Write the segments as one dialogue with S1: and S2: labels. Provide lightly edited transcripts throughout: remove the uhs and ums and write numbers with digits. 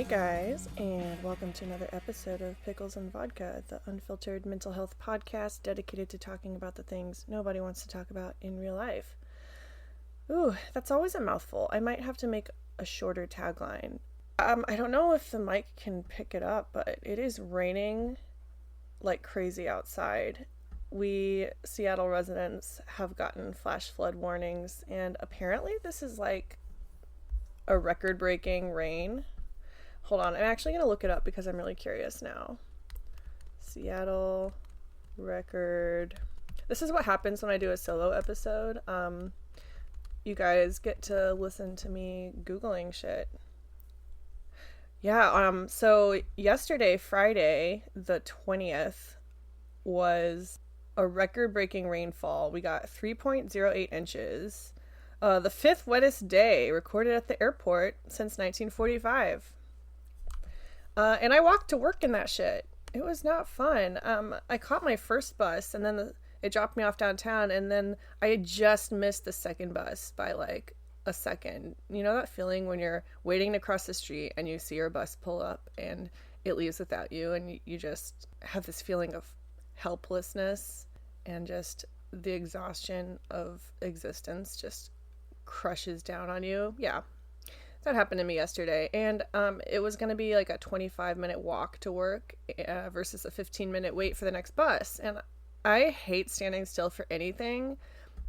S1: Hey guys, and welcome to another episode of Pickles and Vodka, the unfiltered mental health podcast dedicated to talking about the things nobody wants to talk about in real life. Ooh, that's always a mouthful. I might have to make a shorter tagline. I don't know if the mic can pick it up, but it is raining like crazy outside. We Seattle residents have gotten flash flood warnings, and apparently this is like a record-breaking rain. Hold on, I'm actually going to look it up because I'm really curious now. Seattle record. This is what happens when I do a solo episode. You guys get to listen to me Googling shit. Yeah, so yesterday, Friday, the 20th, was a record-breaking rainfall. We got 3.08 inches. The fifth wettest day recorded at the airport since 1945. And I walked to work in that shit. It was not fun. I caught my first bus, and then it dropped me off downtown, and then I had just missed the second bus by like a second. You know that feeling when you're waiting to cross the street and you see your bus pull up and it leaves without you, and you just have this feeling of helplessness and just the exhaustion of existence just crushes down on you. Yeah. That happened to me yesterday, and it was going to be like a 25-minute walk to work versus a 15-minute wait for the next bus, and I hate standing still for anything.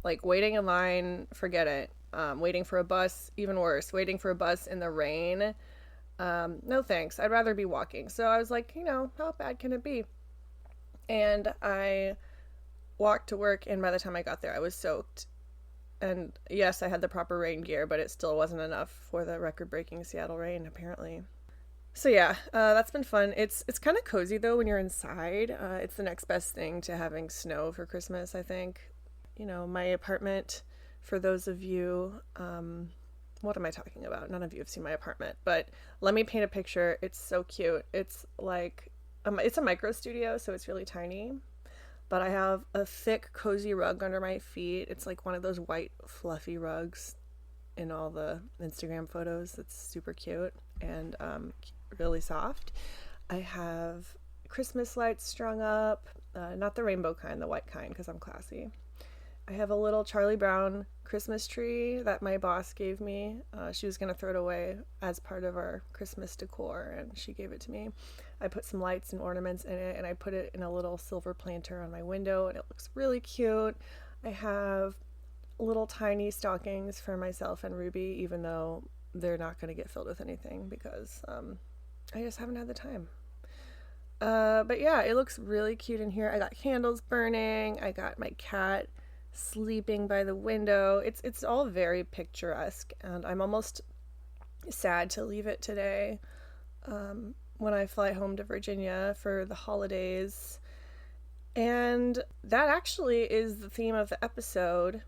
S1: Like waiting in line, forget it. Waiting for a bus, even worse. Waiting for a bus in the rain, no thanks. I'd rather be walking. So I was like, how bad can it be? And I walked to work, and by the time I got there, I was soaked. And yes, I had the proper rain gear, but it still wasn't enough for the record-breaking Seattle rain, apparently. So yeah, that's been fun. It's kind of cozy, though, when you're inside. It's the next best thing to having snow for Christmas, I think. My apartment, for those of you, what am I talking about? None of you have seen my apartment, but let me paint a picture. It's so cute. It's like, it's a micro studio, so it's really tiny. But I have a thick, cozy rug under my feet. It's like one of those white, fluffy rugs in all the Instagram photos. It's super cute and really soft. I have Christmas lights strung up. Not the rainbow kind, the white kind, because I'm classy. I have a little Charlie Brown Christmas tree that my boss gave me. She was going to throw it away as part of our Christmas decor, and she gave it to me. I put some lights and ornaments in it, and I put it in a little silver planter on my window, and it looks really cute. I have little tiny stockings for myself and Ruby, even though they're not going to get filled with anything because I just haven't had the time. But yeah, it looks really cute in here. I got candles burning. I got my cat sleeping by the window. It's all very picturesque, and I'm almost sad to leave it today when I fly home to Virginia for the holidays. And that actually is the theme of the episode,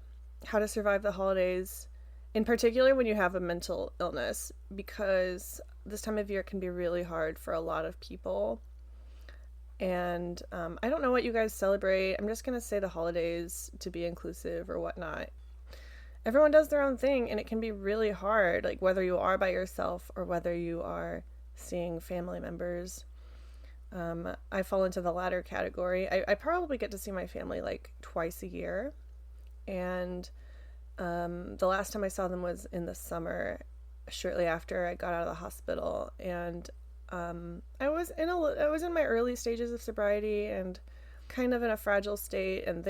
S1: how to survive the holidays, in particular when you have a mental illness, because this time of year can be really hard for a lot of people. And I don't know what you guys celebrate. I'm just going to say the holidays to be inclusive or whatnot. Everyone does their own thing, and it can be really hard, like whether you are by yourself or whether you are seeing family members. I fall into the latter category. I probably get to see my family like twice a year. And the last time I saw them was in the summer, shortly after I got out of the hospital. And I was in my early stages of sobriety and kind of in a fragile state, and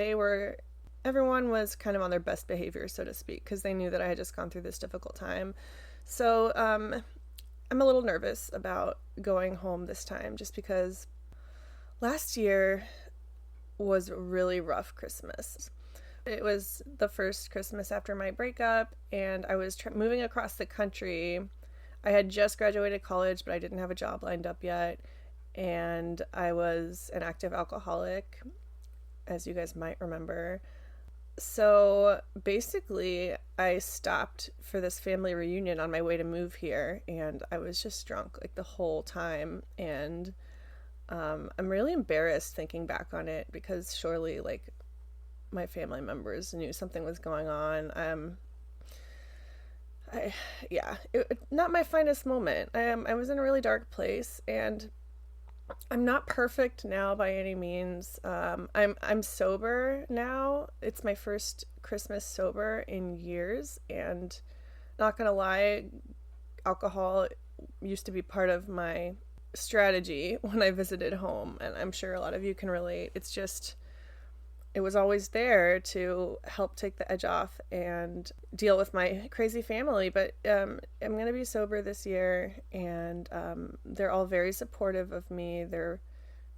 S1: everyone was kind of on their best behavior, so to speak, because they knew that I had just gone through this difficult time. So I'm a little nervous about going home this time, just because last year was a really rough Christmas. It was the first Christmas after my breakup, and I was moving across the country. I had just graduated college, but I didn't have a job lined up yet, and I was an active alcoholic, as you guys might remember. So basically, I stopped for this family reunion on my way to move here, and I was just drunk like the whole time, and I'm really embarrassed thinking back on it because surely like my family members knew something was going on. I, yeah, not my finest moment. I was in a really dark place, and I'm not perfect now by any means. I'm sober now. It's my first Christmas sober in years, and not gonna lie, alcohol used to be part of my strategy when I visited home, and I'm sure a lot of you can relate. It's just it was always there to help take the edge off and deal with my crazy family. But I'm going to be sober this year, and they're all very supportive of me. They're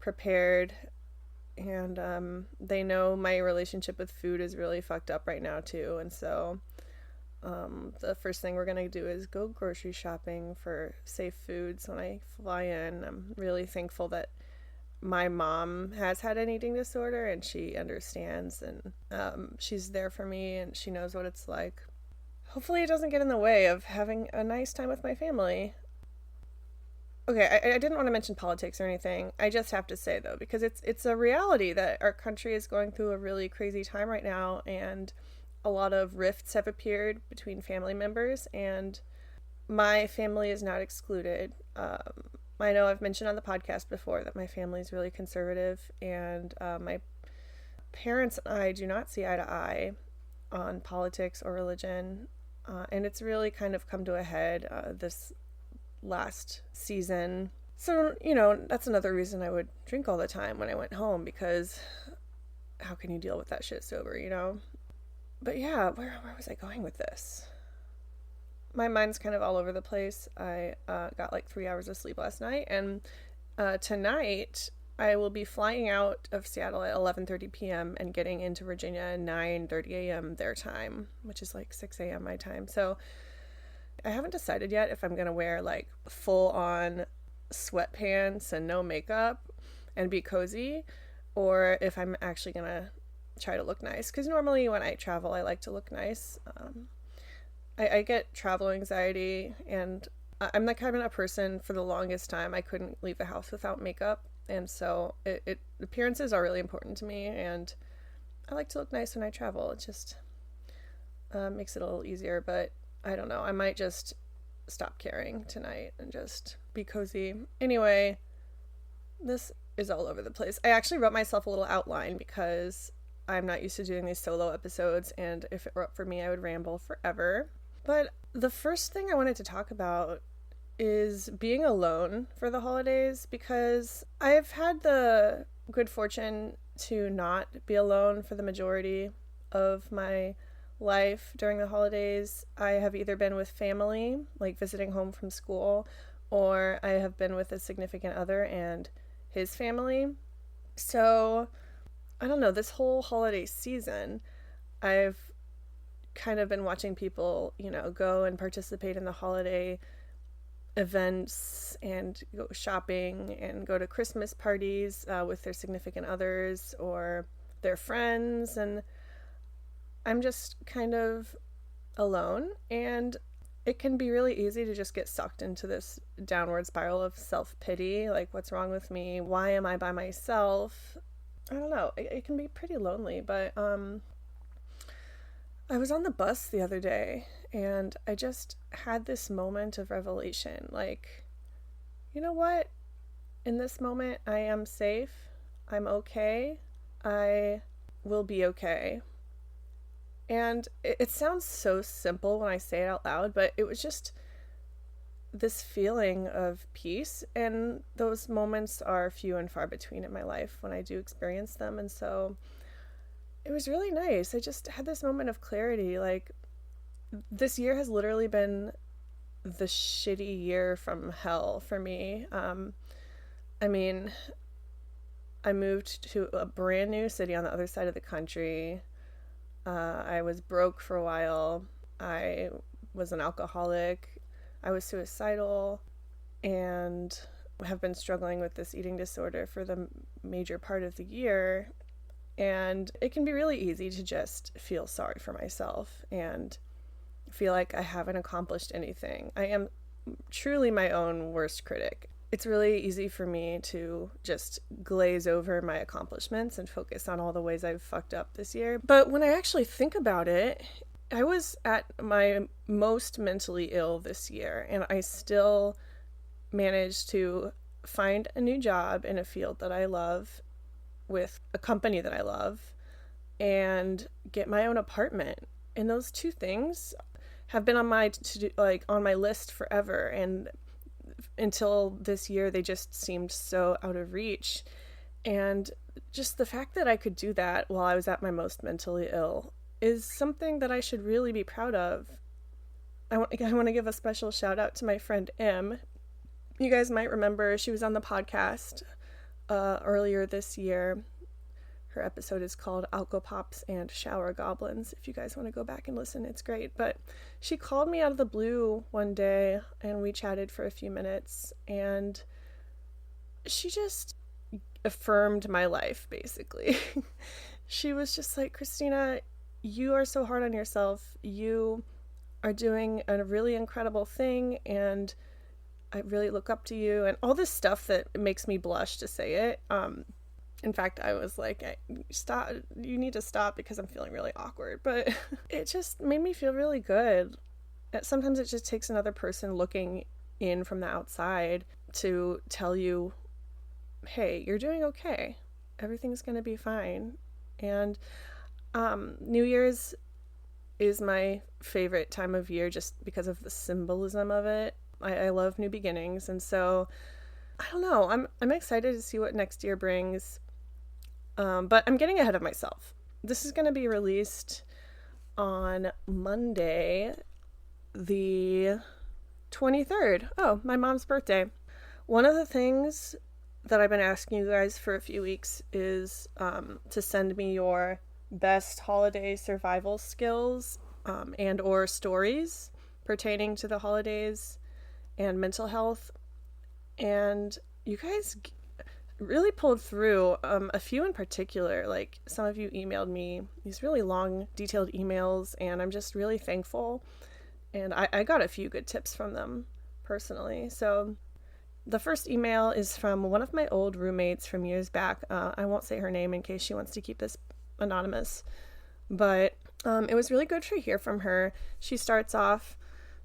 S1: prepared, and they know my relationship with food is really fucked up right now, too. And so the first thing we're going to do is go grocery shopping for safe foods when I fly in. I'm really thankful that my mom has had an eating disorder and she understands, and she's there for me and she knows what it's like. Hopefully it doesn't get in the way of having a nice time with my family. Okay, I didn't want to mention politics or anything. I just have to say though, because it's a reality that our country is going through a really crazy time right now, and a lot of rifts have appeared between family members, and my family is not excluded. I know I've mentioned on the podcast before that my family is really conservative, and my parents and I do not see eye to eye on politics or religion, and it's really kind of come to a head this last season. So, that's another reason I would drink all the time when I went home, because how can you deal with that shit sober? But yeah, where was I going with this? My mind's kind of all over the place. I got like 3 hours of sleep last night, and tonight I will be flying out of Seattle at 11:30 p.m. and getting into Virginia at 9:30 a.m. their time, which is like 6 a.m. my time. So I haven't decided yet if I'm gonna wear like full on sweatpants and no makeup and be cozy, or if I'm actually gonna try to look nice. Because normally when I travel, I like to look nice. I get travel anxiety, and I'm the kind of person, for the longest time I couldn't leave the house without makeup, and so appearances are really important to me, and I like to look nice when I travel. It just makes it a little easier. But I don't know, I might just stop caring tonight and just be cozy. Anyway, this is all over the place. I actually wrote myself a little outline because I'm not used to doing these solo episodes, and if it were up for me, I would ramble forever. But the first thing I wanted to talk about is being alone for the holidays, because I've had the good fortune to not be alone for the majority of my life during the holidays. I have either been with family, like visiting home from school, or I have been with a significant other and his family. So I don't know, this whole holiday season, I've kind of been watching people, go and participate in the holiday events and go shopping and go to Christmas parties with their significant others or their friends, and I'm just kind of alone, and it can be really easy to just get sucked into this downward spiral of self-pity, like, what's wrong with me? Why am I by myself? I don't know. It can be pretty lonely, but I was on the bus the other day, and I just had this moment of revelation. Like, you know what? In this moment, I am safe. I'm okay. I will be okay. And it sounds so simple when I say it out loud, but it was just this feeling of peace, and those moments are few and far between in my life when I do experience them, and so it was really nice. I just had this moment of clarity. Like, this year has literally been the shitty year from hell for me. I mean, I moved to a brand new city on the other side of the country. I was broke for a while. I was an alcoholic. I was suicidal, and have been struggling with this eating disorder for the major part of the year. And it can be really easy to just feel sorry for myself and feel like I haven't accomplished anything. I am truly my own worst critic. It's really easy for me to just glaze over my accomplishments and focus on all the ways I've fucked up this year. But when I actually think about it, I was at my most mentally ill this year, and I still managed to find a new job in a field that I love with a company that I love and get my own apartment. And those two things have been on my on my list forever, and until this year they just seemed so out of reach. And just the fact that I could do that while I was at my most mentally ill is something that I should really be proud of. I want to give a special shout out to my friend Em. You guys might remember she was on the podcast earlier this year. Her episode is called Alcopops and Shower Goblins. If you guys want to go back and listen, it's great. But she called me out of the blue one day and we chatted for a few minutes, and she just affirmed my life, basically. She was just like, Christina, you are so hard on yourself. You are doing a really incredible thing, and I really look up to you, and all this stuff that makes me blush to say it. In fact, I was like, stop, you need to stop because I'm feeling really awkward. But it just made me feel really good. Sometimes it just takes another person looking in from the outside to tell you, hey, you're doing okay. Everything's going to be fine. And New Year's is my favorite time of year just because of the symbolism of it. I love new beginnings. And so, I don't know, I'm excited to see what next year brings. But I'm getting ahead of myself. This is going to be released on Monday, the 23rd. Oh, my mom's birthday. One of the things that I've been asking you guys for a few weeks is to send me your best holiday survival skills and or stories pertaining to the holidays and mental health. And you guys really pulled through, a few in particular. Like, some of you emailed me these really long, detailed emails, and I'm just really thankful. And I got a few good tips from them personally. So the first email is from one of my old roommates from years back. I won't say her name in case she wants to keep this anonymous, but it was really good to hear from her. She starts off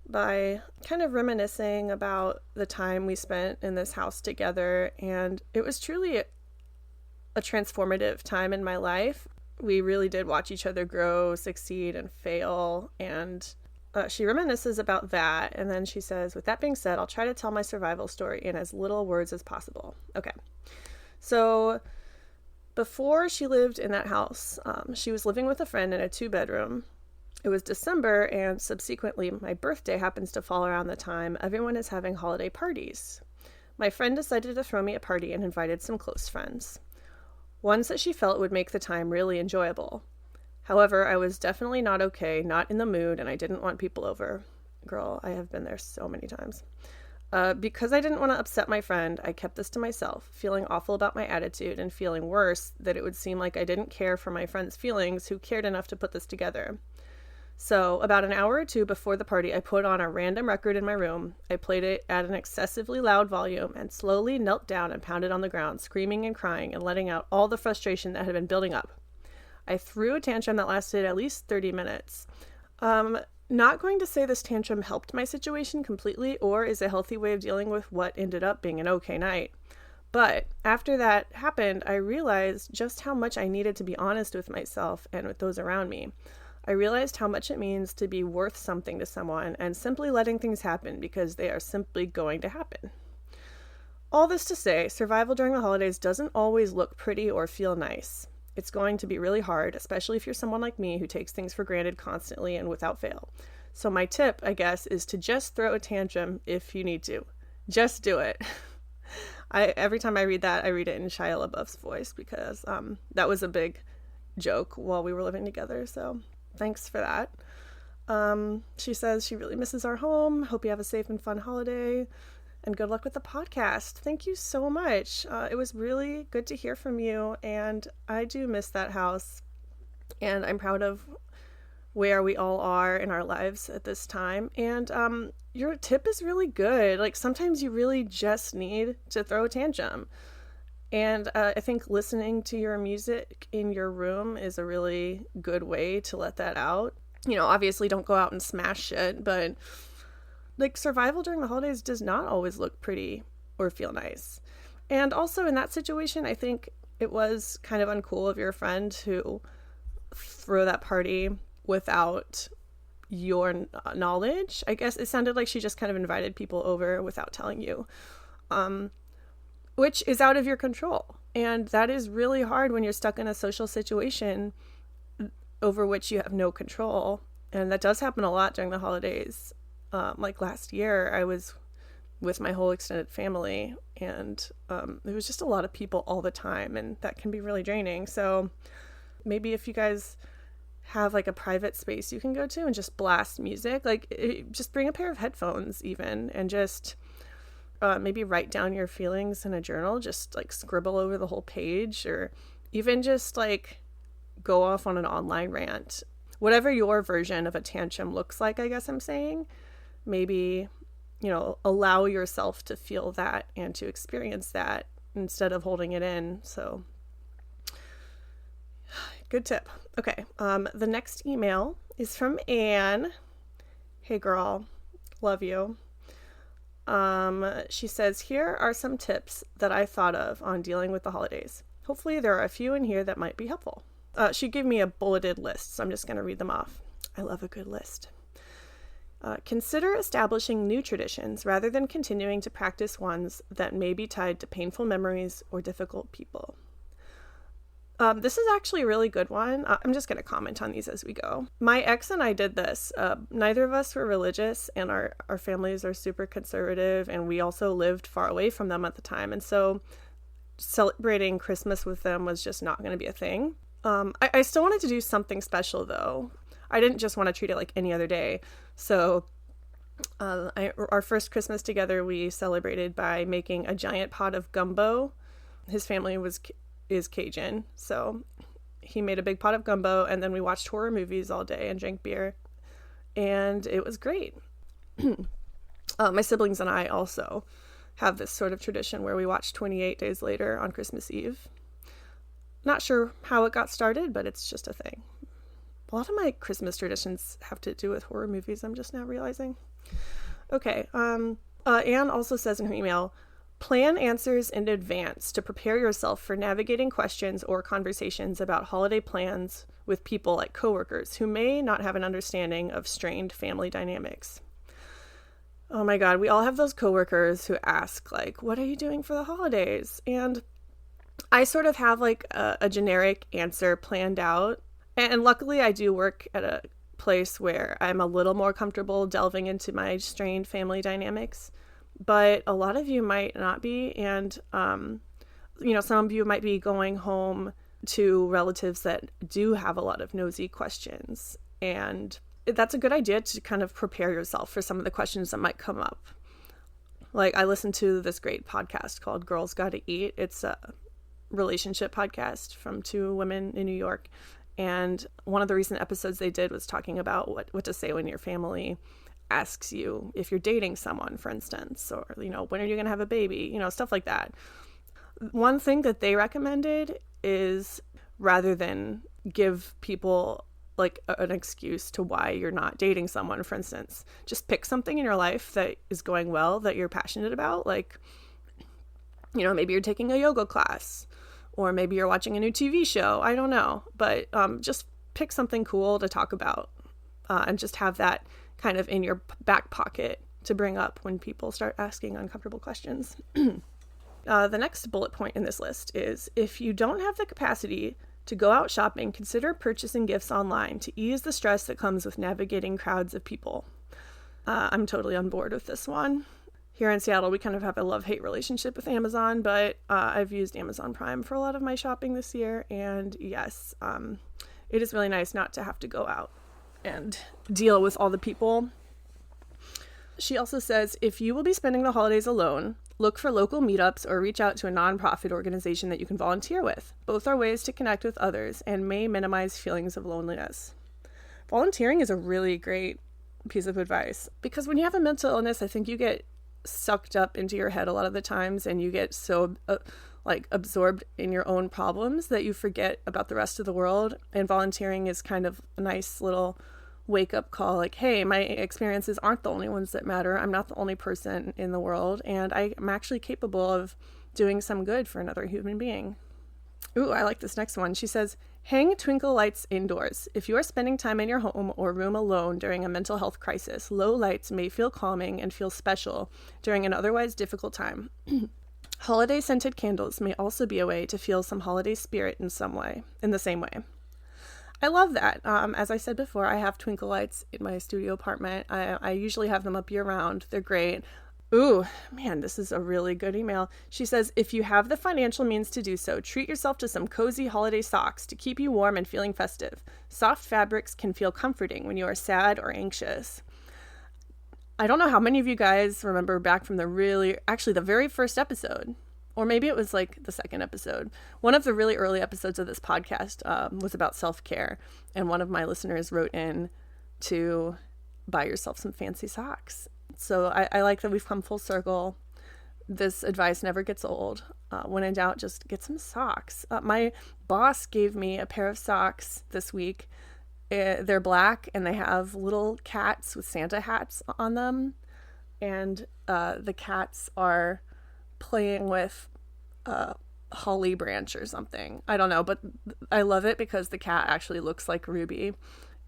S1: by kind of reminiscing about the time we spent in this house together, and it was truly a transformative time in my life. We really did watch each other grow, succeed, and fail, and she reminisces about that, and then she says, with that being said, I'll try to tell my survival story in as little words as possible. Okay, so before she lived in that house, she was living with a friend in a 2-bedroom. It was December, and subsequently my birthday happens to fall around the time everyone is having holiday parties. My friend decided to throw me a party and invited some close friends, ones that she felt would make the time really enjoyable. However, I was definitely not okay, not in the mood, and I didn't want people over. Girl, I have been there so many times. Because I didn't want to upset my friend, I kept this to myself, feeling awful about my attitude and feeling worse that it would seem like I didn't care for my friend's feelings who cared enough to put this together. So, about an hour or two before the party, I put on a random record in my room. I played it at an excessively loud volume and slowly knelt down and pounded on the ground, screaming and crying and letting out all the frustration that had been building up. I threw a tantrum that lasted at least 30 minutes. Not going to say this tantrum helped my situation completely or is a healthy way of dealing with what ended up being an okay night. But after that happened, I realized just how much I needed to be honest with myself and with those around me. I realized how much it means to be worth something to someone and simply letting things happen because they are simply going to happen. All this to say, survival during the holidays doesn't always look pretty or feel nice. It's going to be really hard, especially if you're someone like me who takes things for granted constantly and without fail. So my tip, I guess, is to just throw a tantrum if you need to. Just do it. Every time I read that, I read it in Shia LaBeouf's voice because that was a big joke while we were living together, so thanks for that. She says she really misses our home. Hope you have a safe and fun holiday. And good luck with the podcast. Thank you so much. It was really good to hear from you. And I do miss that house. And I'm proud of where we all are in our lives at this time. And your tip is really good. Like, sometimes you really just need to throw a tantrum. And I think listening to your music in your room is a really good way to let that out. Obviously don't go out and smash shit, but like survival during the holidays does not always look pretty or feel nice. And also in that situation, I think it was kind of uncool of your friend to throw that party without your knowledge. I guess it sounded like she just kind of invited people over without telling you, which is out of your control. And that is really hard when you're stuck in a social situation over which you have no control. And that does happen a lot during the holidays. Like last year, I was with my whole extended family, and it was just a lot of people all the time, and that can be really draining. So maybe if you guys have like a private space you can go to and just blast music, like just bring a pair of headphones even, and just maybe write down your feelings in a journal, just like scribble over the whole page, or even just like go off on an online rant. Whatever your version of a tantrum looks like, I guess I'm saying, maybe, allow yourself to feel that and to experience that instead of holding it in. So good tip. Okay. The next email is from Anne. Hey girl, love you. She says, here are some tips that I thought of on dealing with the holidays. Hopefully there are a few in here that might be helpful. She gave me a bulleted list, so I'm just going to read them off. I love a good list. Consider establishing new traditions rather than continuing to practice ones that may be tied to painful memories or difficult people. This is actually a really good one. I'm just going to comment on these as we go. My ex and I did this. Neither of us were religious, and our families are super conservative, and we also lived far away from them at the time. And so celebrating Christmas with them was just not going to be a thing. I still wanted to do something special, though. I didn't just want to treat it like any other day. So our first Christmas together, we celebrated by making a giant pot of gumbo. His family is Cajun, so he made a big pot of gumbo, and then we watched horror movies all day and drank beer, and it was great. My siblings and I also have this sort of tradition where we watch 28 Days Later on Christmas Eve. Not sure how it got started, but it's just a thing. A lot of my Christmas traditions have to do with horror movies, I'm just now realizing. Okay, Anne also says in her email, plan answers in advance to prepare yourself for navigating questions or conversations about holiday plans with people like coworkers who may not have an understanding of strained family dynamics. Oh my God, we all have those coworkers who ask, like, what are you doing for the holidays? And I sort of have like a generic answer planned out. And luckily I do work at a place where I'm a little more comfortable delving into my strained family dynamics. But a lot of you might not be. And, some of you might be going home to relatives that do have a lot of nosy questions. And that's a good idea to kind of prepare yourself for some of the questions that might come up. Like, I listened to this great podcast called Girls Gotta Eat. It's a relationship podcast from two women in New York. And one of the recent episodes they did was talking about what to say when your family asks you if you're dating someone, for instance, or, when are you going to have a baby, stuff like that. One thing that they recommended is, rather than give people like an excuse to why you're not dating someone, for instance, just pick something in your life that is going well, that you're passionate about. Like, maybe you're taking a yoga class, or maybe you're watching a new TV show. I don't know. But just pick something cool to talk about, and just have that kind of in your back pocket to bring up when people start asking uncomfortable questions. The next bullet point in this list is, if you don't have the capacity to go out shopping, consider purchasing gifts online to ease the stress that comes with navigating crowds of people. I'm totally on board with this one. Here in Seattle, we kind of have a love-hate relationship with Amazon, but I've used Amazon Prime for a lot of my shopping this year. And yes, it is really nice not to have to go out and deal with all the people. She also says, if you will be spending the holidays alone, look for local meetups or reach out to a nonprofit organization that you can volunteer with. Both are ways to connect with others and may minimize feelings of loneliness. Volunteering is a really great piece of advice, because when you have a mental illness, I think you get sucked up into your head a lot of the times, and you get so absorbed in your own problems that you forget about the rest of the world. And volunteering is kind of a nice little wake-up call, like, hey, my experiences aren't the only ones that matter. I'm not the only person in the world, and I'm actually capable of doing some good for another human being. Ooh, I like this next one. She says, hang twinkle lights indoors. If you are spending time in your home or room alone during a mental health crisis, low lights may feel calming and feel special during an otherwise difficult time. Holiday scented candles may also be a way to feel some holiday spirit in the same way. I love that. As I said before, I have twinkle lights in my studio apartment. I usually have them up year round. They're great. Ooh, man, this is a really good email. She says, if you have the financial means to do so, treat yourself to some cozy holiday socks to keep you warm and feeling festive. Soft fabrics can feel comforting when you are sad or anxious. I don't know how many of you guys remember back from the very first episode, or maybe it was like the second episode. One of the really early episodes of this podcast was about self-care, and one of my listeners wrote in to buy yourself some fancy socks. So I like that we've come full circle. This advice never gets old. When in doubt, just get some socks. My boss gave me a pair of socks this week. They're black, and they have little cats with Santa hats on them. And the cats are playing with a holly branch or something. I don't know, but I love it because the cat actually looks like Ruby.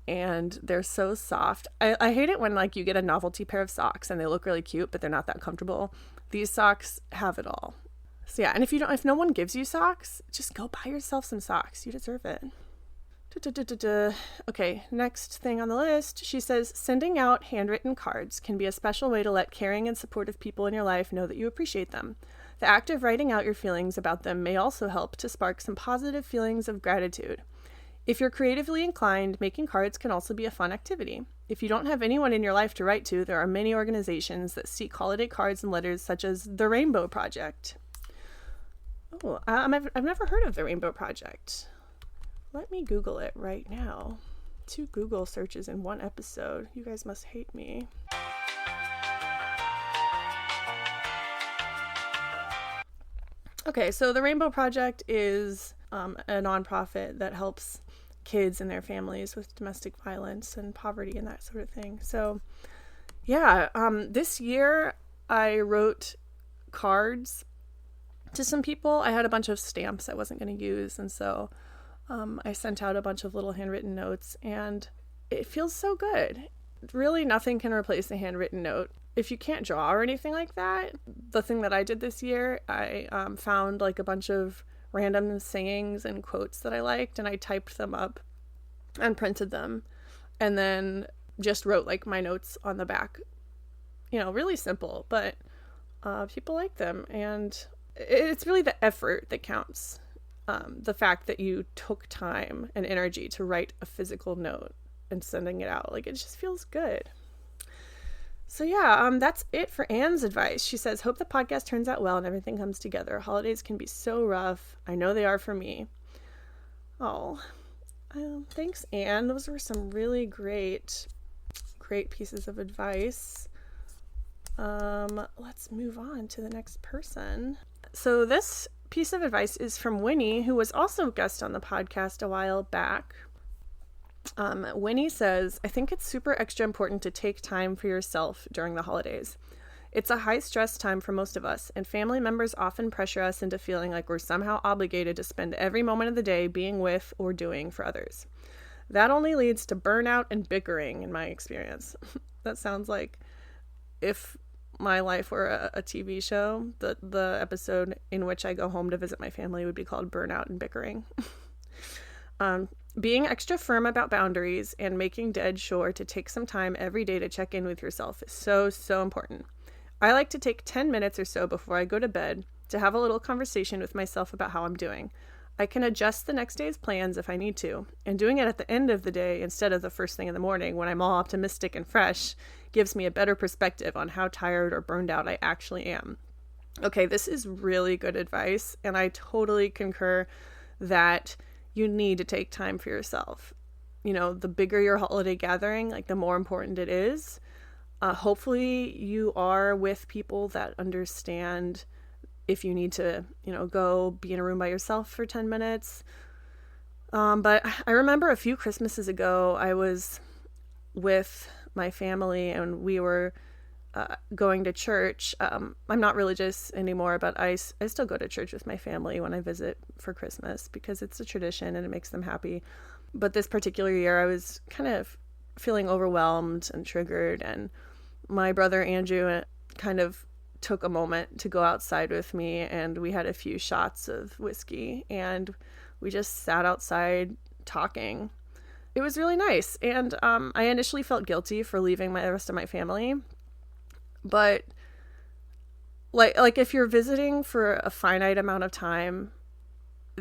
S1: And they're so soft. I hate it when like you get a novelty pair of socks and they look really cute, but they're not that comfortable. These socks have it all. So yeah, and if no one gives you socks, just go buy yourself some socks. You deserve it. Okay, next thing on the list, she says, sending out handwritten cards can be a special way to let caring and supportive people in your life know that you appreciate them. The act of writing out your feelings about them may also help to spark some positive feelings of gratitude. If you're creatively inclined, making cards can also be a fun activity. If you don't have anyone in your life to write to, there are many organizations that seek holiday cards and letters, such as the Rainbow Project. Oh, I've never heard of the Rainbow Project. Let me Google it right now. 2 Google searches in one episode. You guys must hate me. Okay, so the Rainbow Project is a nonprofit that helps kids and their families with domestic violence and poverty and that sort of thing. So yeah, this year I wrote cards to some people. I had a bunch of stamps I wasn't going to use, and so I sent out a bunch of little handwritten notes, and it feels so good. Really, nothing can replace a handwritten note. If you can't draw or anything like that, the thing that I did this year, I found like a bunch of random sayings and quotes that I liked, and I typed them up and printed them, and then just wrote like my notes on the back. You know, really simple, but people like them, and it's really the effort that counts. The fact that you took time and energy to write a physical note and sending it out, like, it just feels good. So yeah, that's it for Anne's advice. She says, hope the podcast turns out well and everything comes together. Holidays can be so rough. I know they are for me. Oh, thanks, Anne. Those were some really great pieces of advice. Let's move on to the next person. So this piece of advice is from Winnie, who was also a guest on the podcast a while back. Winnie says, I think it's super extra important to take time for yourself during the holidays. It's a high stress time for most of us, and family members often pressure us into feeling like we're somehow obligated to spend every moment of the day being with or doing for others. That only leads to burnout and bickering, in my experience. That sounds like if my life were a TV show, the episode in which I go home to visit my family would be called Burnout and Bickering. Being extra firm about boundaries and making dead sure to take some time every day to check in with yourself is so, so important. I like to take 10 minutes or so before I go to bed to have a little conversation with myself about how I'm doing. I can adjust the next day's plans if I need to, and doing it at the end of the day instead of the first thing in the morning when I'm all optimistic and fresh gives me a better perspective on how tired or burned out I actually am. Okay, this is really good advice, and I totally concur that you need to take time for yourself. You know, the bigger your holiday gathering, like, the more important it is. Hopefully you are with people that understand if you need to, go be in a room by yourself for 10 minutes. But I remember a few Christmases ago, I was with my family and we were going to church. I'm not religious anymore, but I still go to church with my family when I visit for Christmas because it's a tradition and it makes them happy. But this particular year, I was kind of feeling overwhelmed and triggered, and my brother Andrew kind of took a moment to go outside with me, and we had a few shots of whiskey, and we just sat outside talking. It was really nice, and I initially felt guilty for leaving the rest of my family. But like if you're visiting for a finite amount of time,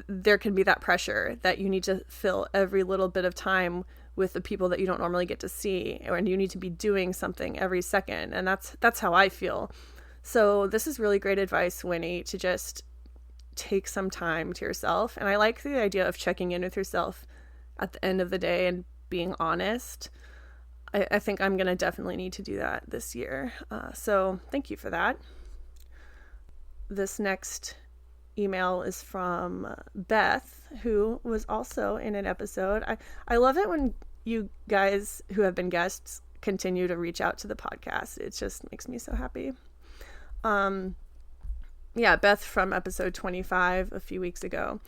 S1: there can be that pressure that you need to fill every little bit of time with the people that you don't normally get to see, and you need to be doing something every second. And that's how I feel. So this is really great advice, Winnie, to just take some time to yourself. And I like the idea of checking in with yourself at the end of the day and being honest. I think I'm going to definitely need to do that this year. So thank you for that. This next email is from Beth, who was also in an episode. I love it when you guys who have been guests continue to reach out to the podcast. It just makes me so happy. Beth from episode 25 a few weeks ago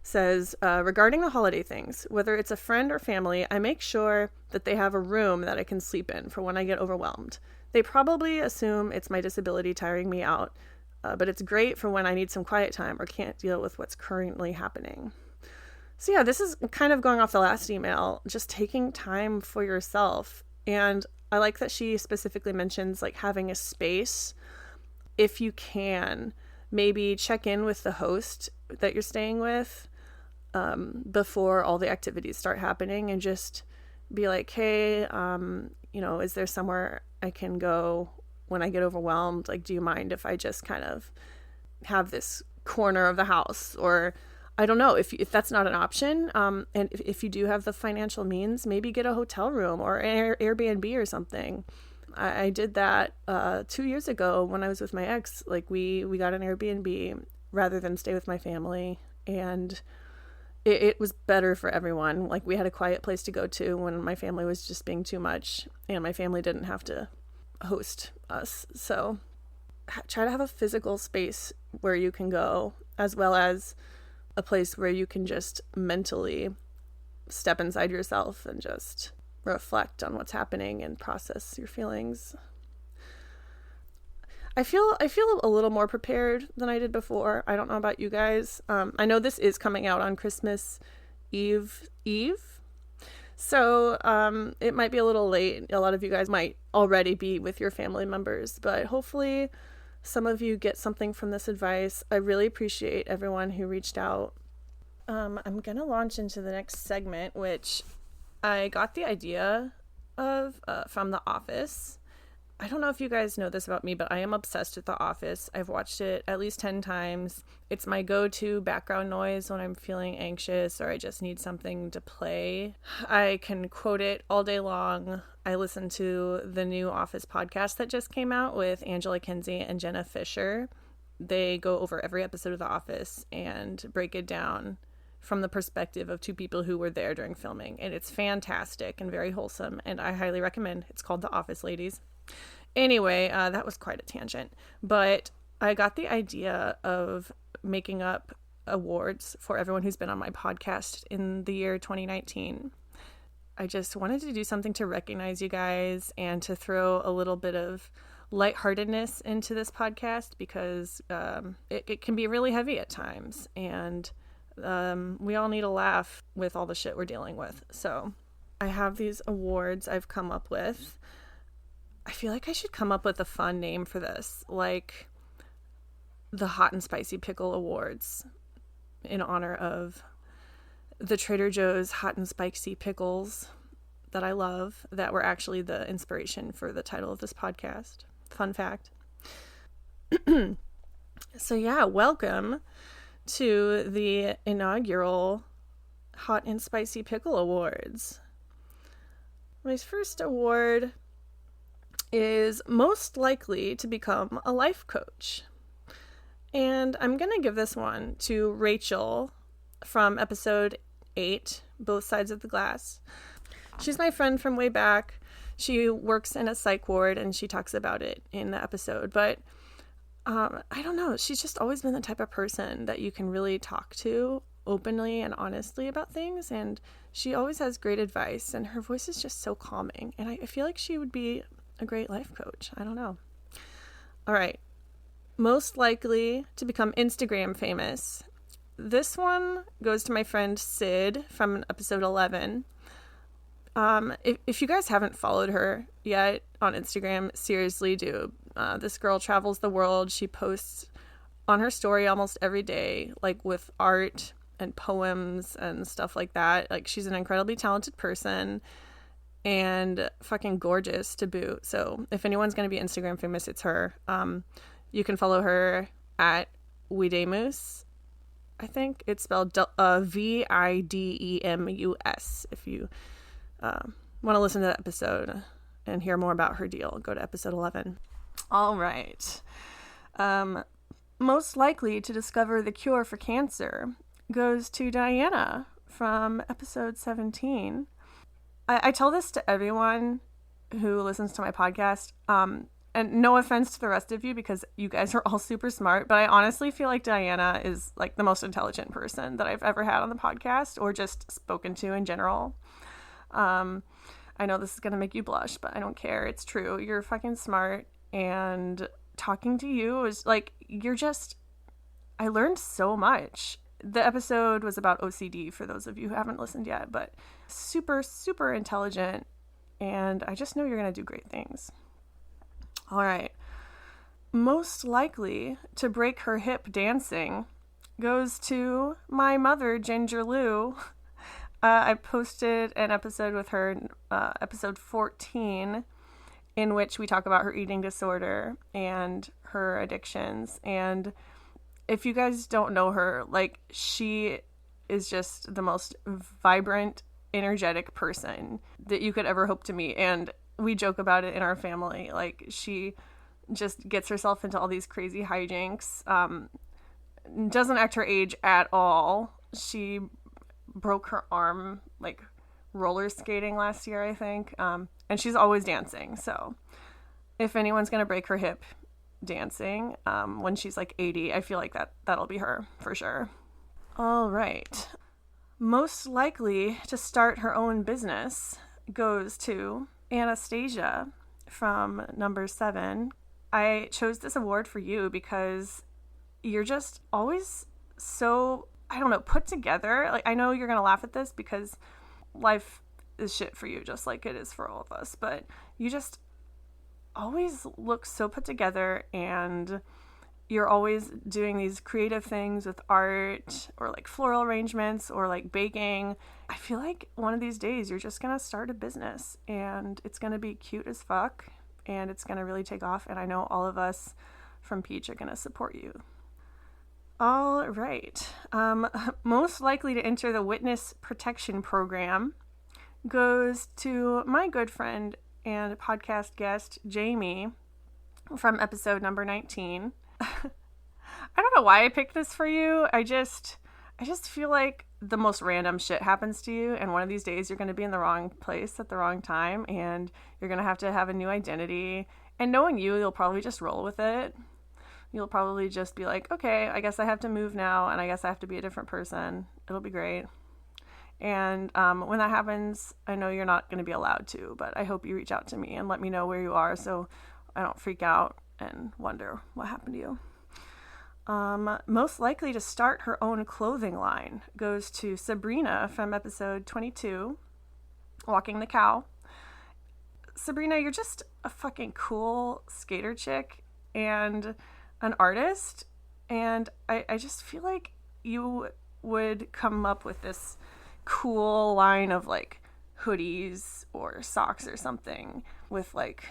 S1: says, regarding the holiday things, whether it's a friend or family, I make sure that they have a room that I can sleep in for when I get overwhelmed. They probably assume it's my disability tiring me out, but it's great for when I need some quiet time or can't deal with what's currently happening. So yeah, this is kind of going off the last email, just taking time for yourself. And I like that she specifically mentions like having a space. If you can, maybe check in with the host that you're staying with before all the activities start happening, and just be like, hey, is there somewhere I can go when I get overwhelmed? Like, do you mind if I just kind of have this corner of the house? Or I don't know if that's not an option. And if you do have the financial means, maybe get a hotel room or an Airbnb or something. I did that 2 years ago when I was with my ex. Like we got an Airbnb rather than stay with my family, and it was better for everyone. Like we had a quiet place to go to when my family was just being too much, and my family didn't have to host us. So try to have a physical space where you can go, as well as a place where you can just mentally step inside yourself and just reflect on what's happening and process your feelings. I feel a little more prepared than I did before. I don't know about you guys. I know this is coming out on Christmas Eve. So it might be a little late. A lot of you guys might already be with your family members, but hopefully some of you get something from this advice. I really appreciate everyone who reached out. I'm going to launch into the next segment, which I got the idea of from The Office. I don't know if you guys know this about me, but I am obsessed with The Office. I've watched it at least 10 times. It's my go-to background noise when I'm feeling anxious or I just need something to play. I can quote it all day long. I listened to the new Office podcast that just came out with Angela Kinsey and Jenna Fisher. They go over every episode of The Office and break it down from the perspective of two people who were there during filming. And it's fantastic and very wholesome, and I highly recommend. It's called The Office, ladies. Anyway, that was quite a tangent, but I got the idea of making up awards for everyone who's been on my podcast in the year 2019. I just wanted to do something to recognize you guys and to throw a little bit of lightheartedness into this podcast, because it can be really heavy at times, and we all need a laugh with all the shit we're dealing with. So I have these awards I've come up with. I feel like I should come up with a fun name for this, like the Hot and Spicy Pickle Awards, in honor of the Trader Joe's Hot and Spicy Pickles that I love, that were actually the inspiration for the title of this podcast. Fun fact. So yeah, welcome to the inaugural Hot and Spicy Pickle Awards. My first award is most likely to become a life coach. And I'm going to give this one to Rachel from episode 8, Both Sides of the Glass. She's my friend from way back. She works in a psych ward and she talks about it in the episode. But I don't know. She's just always been the type of person that you can really talk to openly and honestly about things. And she always has great advice. And her voice is just so calming. And I feel like she would be a great life coach. I don't know. All right. Most likely to become Instagram famous. This one goes to my friend Sid from episode 11. If you guys haven't followed her yet on Instagram, seriously do. This girl travels the world. She posts on her story almost every day, like with art and poems and stuff like that. Like, she's an incredibly talented person and fucking gorgeous to boot. So if anyone's going to be Instagram famous, it's her. You can follow her at Videmus. I think it's spelled Videmus. If you want to listen to that episode and hear more about her deal, go to episode 11. All right. Most likely to discover the cure for cancer goes to Diana from episode 17. I tell this to everyone who listens to my podcast, and no offense to the rest of you because you guys are all super smart, but I honestly feel like Diana is like the most intelligent person that I've ever had on the podcast or just spoken to in general. I know this is going to make you blush, but I don't care. It's true. You're fucking smart, and talking to you is like, I learned so much. The episode was about OCD for those of you who haven't listened yet, but super, super intelligent, and I just know you're going to do great things. All right. Most likely to break her hip dancing goes to my mother, Ginger Lou. I posted an episode with her, episode 14, in which we talk about her eating disorder and her addictions. And if you guys don't know her, like, she is just the most vibrant, energetic person that you could ever hope to meet. And we joke about it in our family. Like, she just gets herself into all these crazy hijinks. Doesn't act her age at all. She broke her arm, like, roller skating last year, I think. And she's always dancing. So if anyone's going to break her hip dancing when she's like 80, I feel like that'll be her for sure. All right. Most likely to start her own business goes to Anastasia from number 7. I chose this award for you because you're just always so, I don't know, put together. Like, I know you're going to laugh at this because life is shit for you, just like it is for all of us, but you just always look so put together, and you're always doing these creative things with art or like floral arrangements or like baking. I feel like one of these days you're just going to start a business and it's going to be cute as fuck and it's going to really take off. And I know all of us from Peach are going to support you. All right. Most likely to enter the witness protection program goes to my good friend and podcast guest, Jamie, from episode number 19. I don't know why I picked this for you. I just feel like the most random shit happens to you, and one of these days you're going to be in the wrong place at the wrong time, and you're going to have a new identity. And knowing you, you'll probably just roll with it. You'll probably just be like, okay, I guess I have to move now, and I guess I have to be a different person. It'll be great. And when that happens, I know you're not going to be allowed to, but I hope you reach out to me and let me know where you are so I don't freak out and wonder what happened to you. Most likely to start her own clothing line goes to Sabrina from episode 22, Walking the Cow. Sabrina, you're just a fucking cool skater chick and an artist, and I just feel like you would come up with this cool line of like hoodies or socks or something with like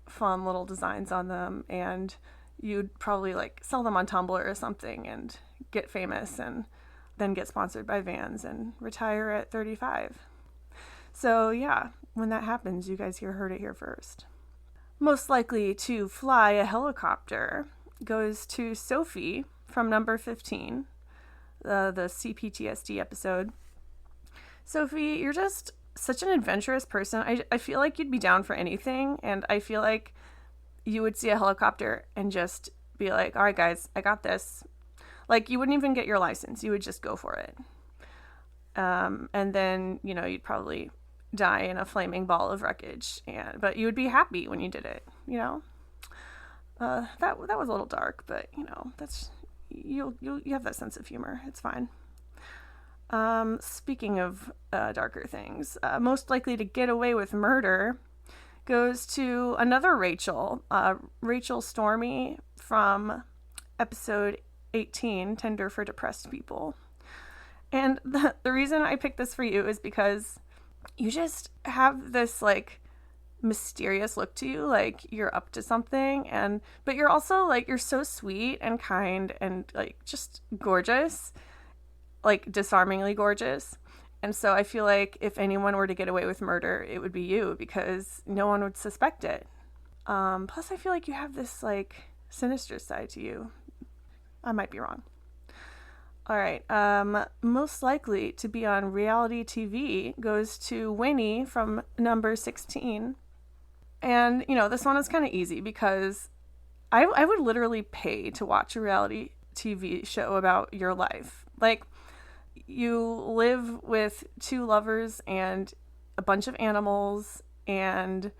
S1: fun little designs on them, and you'd probably like sell them on Tumblr or something and get famous and then get sponsored by Vans and retire at 35. So yeah, when that happens, you guys heard it here first. Most likely to fly a helicopter goes to Sophie from number 15, the CPTSD episode. Sophie, you're just such an adventurous person. I feel like you'd be down for anything, and I feel like you would see a helicopter and just be like, all right, guys, I got this. Like, you wouldn't even get your license. You would just go for it. And then, you'd probably die in a flaming ball of wreckage, but you would be happy when you did it, that was a little dark, but that's, you have that sense of humor. It's fine. Speaking of darker things, most likely to get away with murder goes to another Rachel, Rachel Stormy from episode 18, Tender for Depressed People. And the reason I picked this for you is because you just have this like mysterious look to you, like you're up to something, but you're also like, you're so sweet and kind and like just gorgeous, like disarmingly gorgeous. And so I feel like if anyone were to get away with murder, it would be you, because no one would suspect it. Plus I feel like you have this like sinister side to you. I might be wrong. All right. Most likely to be on reality TV goes to Winnie from number 16. And, this one is kind of easy because I would literally pay to watch a reality TV show about your life. Like, you live with 2 lovers and a bunch of animals, and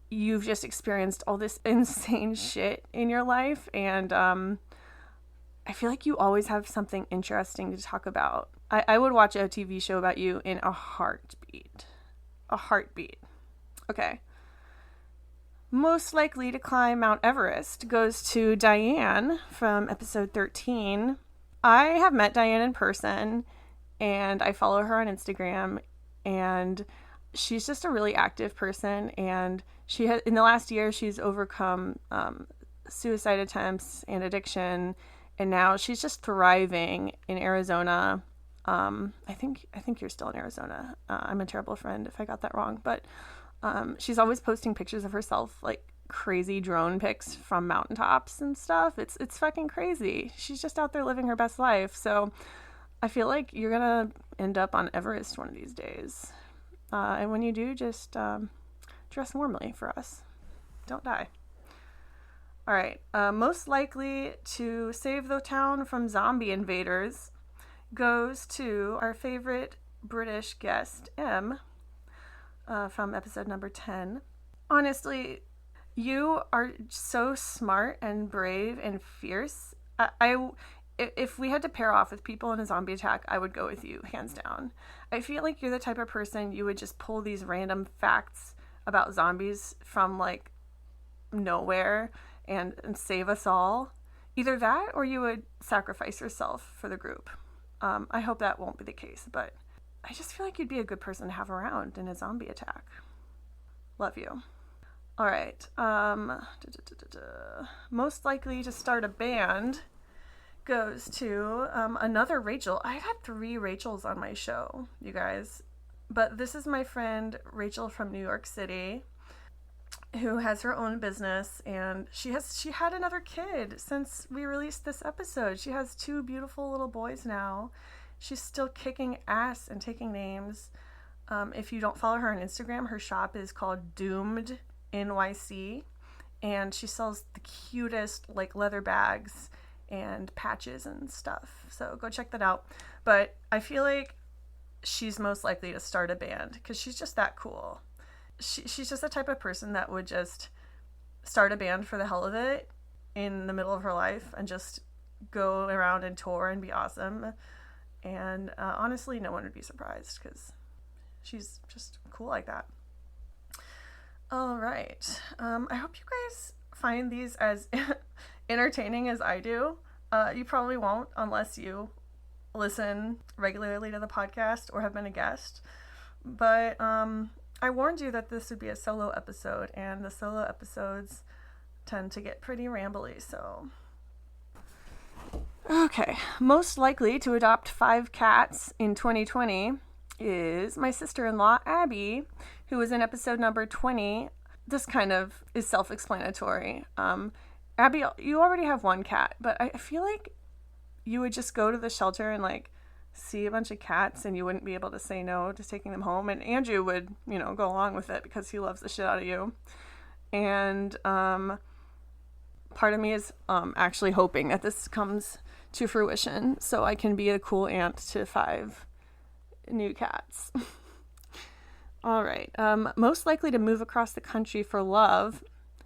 S1: you've just experienced all this insane shit in your life. And I feel like you always have something interesting to talk about. I would watch a TV show about you in a heartbeat. A heartbeat. Okay. Most likely to climb Mount Everest goes to Diane from episode 13. I have met Diane in person, and I follow her on Instagram, and she's just a really active person, and she has, in the last year, she's overcome suicide attempts and addiction, and now she's just thriving in Arizona. I think you're still in Arizona. I'm a terrible friend if I got that wrong, but she's always posting pictures of herself, like crazy drone pics from mountaintops and stuff. It's fucking crazy. She's just out there living her best life. So I feel like you're gonna end up on Everest one of these days. And when you do, just dress warmly for us. Don't die. All right. Most likely to save the town from zombie invaders goes to our favorite British guest, M, from episode number 10. Honestly, you are so smart and brave and fierce. If we had to pair off with people in a zombie attack, I would go with you, hands down. I feel like you're the type of person you would just pull these random facts about zombies from like nowhere and save us all. Either that or you would sacrifice yourself for the group. I hope that won't be the case, but I just feel like you'd be a good person to have around in a zombie attack. Love you. All right. Most likely to start a band goes to another Rachel. I've had 3 Rachels on my show, you guys. But this is my friend Rachel from New York City, who has her own business, and she had another kid since we released this episode. She has 2 beautiful little boys now. She's still kicking ass and taking names. If you don't follow her on Instagram, her shop is called Doomed NYC, and she sells the cutest like leather bags and patches and stuff. So go check that out. But I feel like she's most likely to start a band because she's just that cool. She's just the type of person that would just start a band for the hell of it in the middle of her life and just go around and tour and be awesome. And honestly, no one would be surprised because she's just cool like that. All right. I hope you guys find these as entertaining as I do. You probably won't unless you listen regularly to the podcast or have been a guest. But I warned you that this would be a solo episode, and the solo episodes tend to get pretty rambly, so... Okay, most likely to adopt 5 cats in 2020 is my sister-in-law, Abby, who was in episode number 20. This kind of is self-explanatory. Abby, you already have 1 cat, but I feel like you would just go to the shelter and, like, see a bunch of cats and you wouldn't be able to say no to taking them home. And Andrew would, go along with it because he loves the shit out of you. And part of me is actually hoping that this comes to fruition so I can be a cool aunt to 5 new cats. All right. Most likely to move across the country for love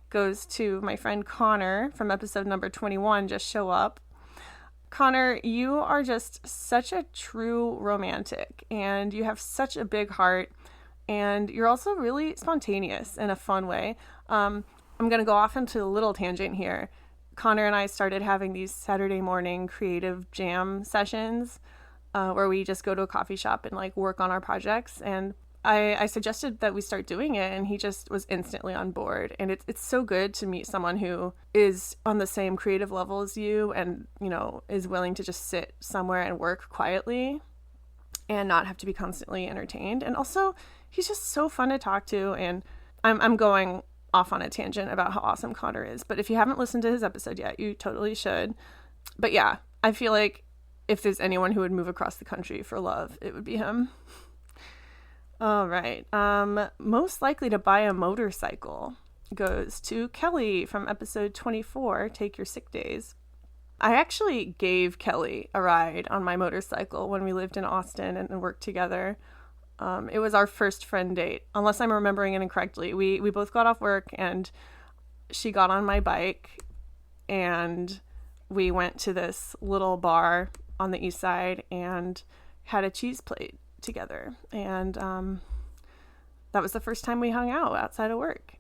S1: goes to my friend Connor from episode number 21, Just Show Up. Connor, you are just such a true romantic, and you have such a big heart, and you're also really spontaneous in a fun way. I'm going to go off into a little tangent here. Connor and I started having these Saturday morning creative jam sessions where we just go to a coffee shop and like work on our projects, and I suggested that we start doing it, and he just was instantly on board. And it's so good to meet someone who is on the same creative level as you and, is willing to just sit somewhere and work quietly and not have to be constantly entertained. And also, he's just so fun to talk to. And I'm going off on a tangent about how awesome Connor is. But if you haven't listened to his episode yet, you totally should. But yeah, I feel like if there's anyone who would move across the country for love, it would be him. All right. Most likely to buy a motorcycle goes to Kelly from episode 24, Take Your Sick Days. I actually gave Kelly a ride on my motorcycle when we lived in Austin and worked together. It was our first friend date, unless I'm remembering it incorrectly. We both got off work and she got on my bike and we went to this little bar on the east side and had a cheese plate together, and that was the first time we hung out outside of work,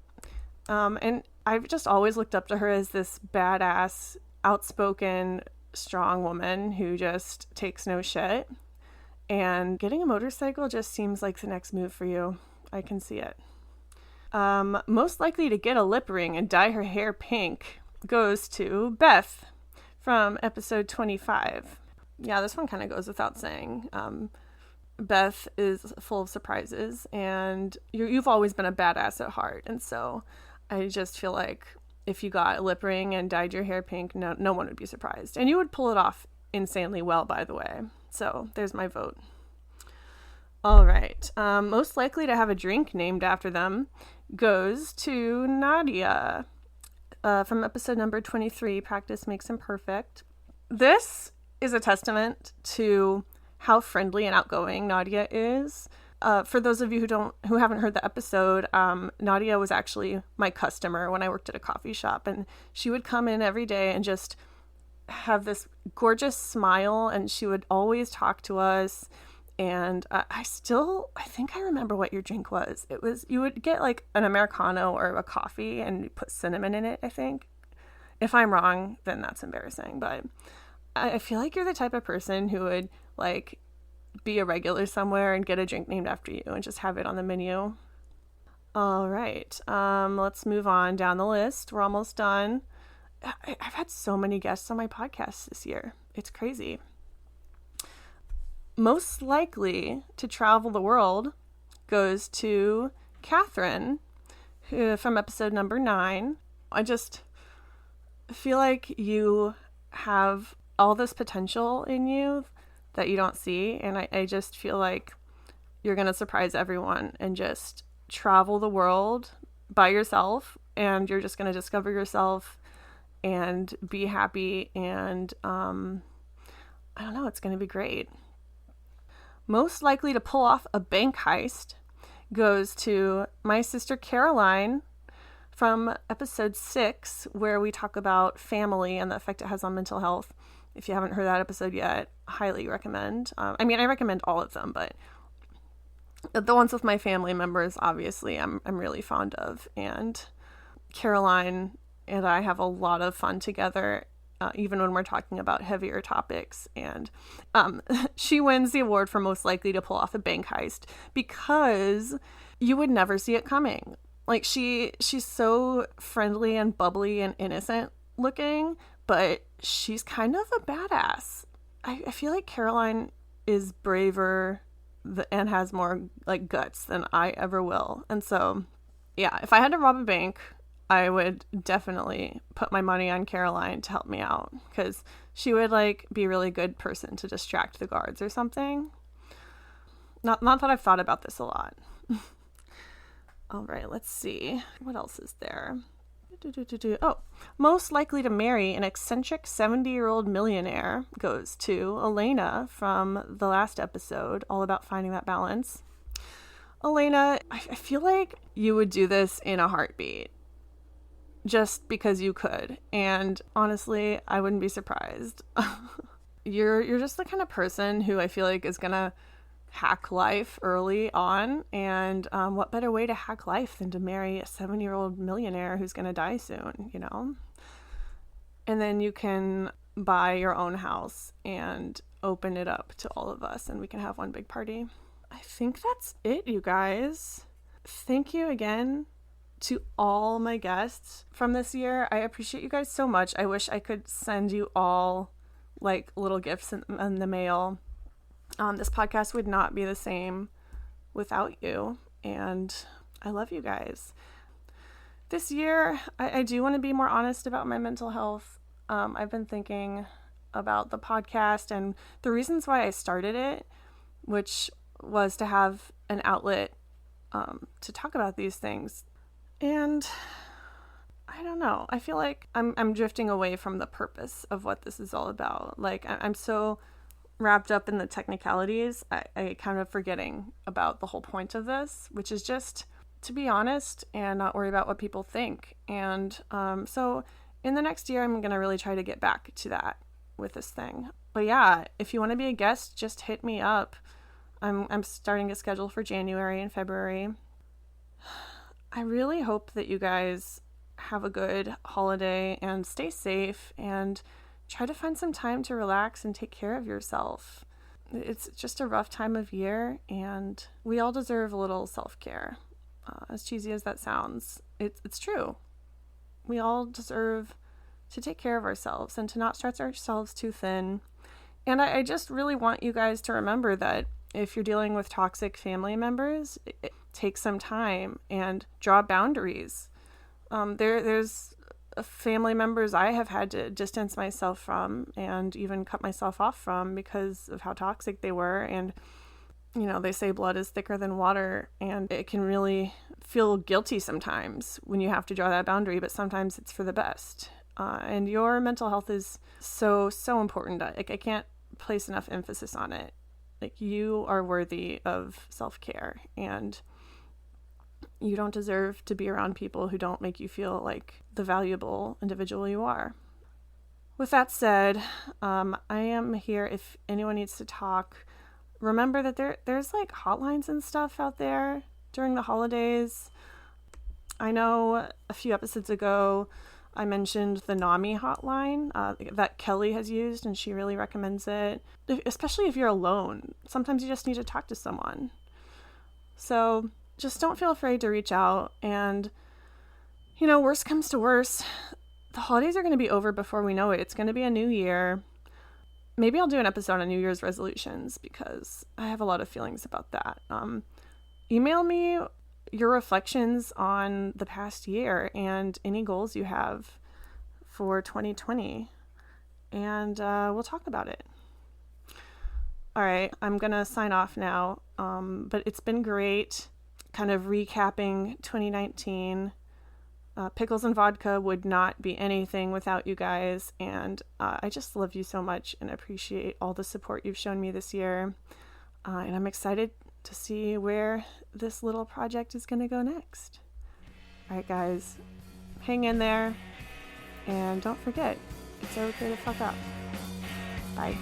S1: and I've just always looked up to her as this badass, outspoken, strong woman who just takes no shit, and getting a motorcycle just seems like the next move for you. I can see it. Most likely to get a lip ring and dye her hair pink goes to Beth from episode 25. Yeah, this one kind of goes without saying. Beth is full of surprises, and you've always been a badass at heart, and so I just feel like if you got a lip ring and dyed your hair pink, no one would be surprised, and you would pull it off insanely well, by the way. So there's my vote. All right, most likely to have a drink named after them goes to Nadia from episode number 23, Practice Makes Imperfect. This is a testament to how friendly and outgoing Nadia is. For those of you who haven't heard the episode, Nadia was actually my customer when I worked at a coffee shop, and she would come in every day and just have this gorgeous smile, and she would always talk to us. And I think I remember what your drink was. It was, you would get like an Americano or a coffee and put cinnamon in it, I think. If I'm wrong, then that's embarrassing, but I feel like you're the type of person who would like be a regular somewhere and get a drink named after you and just have it on the menu. All right. Let's move on down the list. We're almost done. I've had so many guests on my podcast this year. It's crazy. Most likely to travel the world goes to Catherine from episode number 9. I just feel like you have all this potential in you that you don't see, and I just feel like you're going to surprise everyone and just travel the world by yourself, and you're just going to discover yourself and be happy, and I don't know, it's going to be great. Most likely to pull off a bank heist goes to my sister Caroline from episode 6, where we talk about family and the effect it has on mental health. If you haven't heard that episode yet, highly recommend. I recommend all of them, but the ones with my family members, obviously, I'm really fond of. And Caroline and I have a lot of fun together, even when we're talking about heavier topics. And she wins the award for most likely to pull off a bank heist because you would never see it coming. Like she's so friendly and bubbly and innocent looking, but she's kind of a badass. I feel like Caroline is braver and has more like guts than I ever will. And so, yeah, if I had to rob a bank, I would definitely put my money on Caroline to help me out, because she would like be a really good person to distract the guards or something. Not that I've thought about this a lot. All right, let's see. What else is there? Oh, most likely to marry an eccentric 70-year-old millionaire goes to Elena from the last episode, all about finding that balance. Elena, I feel like you would do this in a heartbeat, just because you could. And honestly, I wouldn't be surprised. You're just the kind of person who I feel like is gonna hack life early on. And what better way to hack life than to marry a 7-year-old millionaire who's gonna die soon, you know? And then you can buy your own house and open it up to all of us, and we can have one big party. I think that's it, you guys. Thank you again to all my guests from this year. I appreciate you guys so much. I wish I could send you all like little gifts in the mail. This podcast would not be the same without you, and I love you guys. This year, I do want to be more honest about my mental health. I've been thinking about the podcast and the reasons why I started it, which was to have an outlet to talk about these things. And I don't know. I feel like I'm drifting away from the purpose of what this is all about. Like, I'm so wrapped up in the technicalities, I kind of forgetting about the whole point of this, which is just to be honest and not worry about what people think. And so in the next year, I'm going to really try to get back to that with this thing. But yeah, if you want to be a guest, just hit me up. I'm starting a schedule for January and February. I really hope that you guys have a good holiday and stay safe and try to find some time to relax and take care of yourself. It's just a rough time of year, and we all deserve a little self-care. As cheesy as that sounds, it's true. We all deserve to take care of ourselves and to not stretch ourselves too thin. And I just really want you guys to remember that if you're dealing with toxic family members, take some time and draw boundaries. There's family members I have had to distance myself from and even cut myself off from because of how toxic they were. And, you know, they say blood is thicker than water, and it can really feel guilty sometimes when you have to draw that boundary, but sometimes it's for the best. And your mental health is so important. I can't place enough emphasis on it. Like, you are worthy of self-care, and you don't deserve to be around people who don't make you feel like the valuable individual you are. With that said, I am here if anyone needs to talk. Remember that there's like hotlines and stuff out there during the holidays. I know a few episodes ago I mentioned the NAMI hotline that Kelly has used, and she really recommends it, especially if you're alone. Sometimes you just need to talk to someone. So just don't feel afraid to reach out. And, you know, worst comes to worst, the holidays are going to be over before we know it. It's going to be a new year. Maybe I'll do an episode on New Year's resolutions, because I have a lot of feelings about that. Email me your reflections on the past year and any goals you have for 2020, and we'll talk about it. All right, I'm gonna sign off now, but it's been great kind of recapping 2019. Pickles and vodka would not be anything without you guys, and I just love you so much and appreciate all the support you've shown me this year, and I'm excited to see where this little project is going to go next. All right, guys, hang in there, and don't forget, it's okay to fuck up. Bye.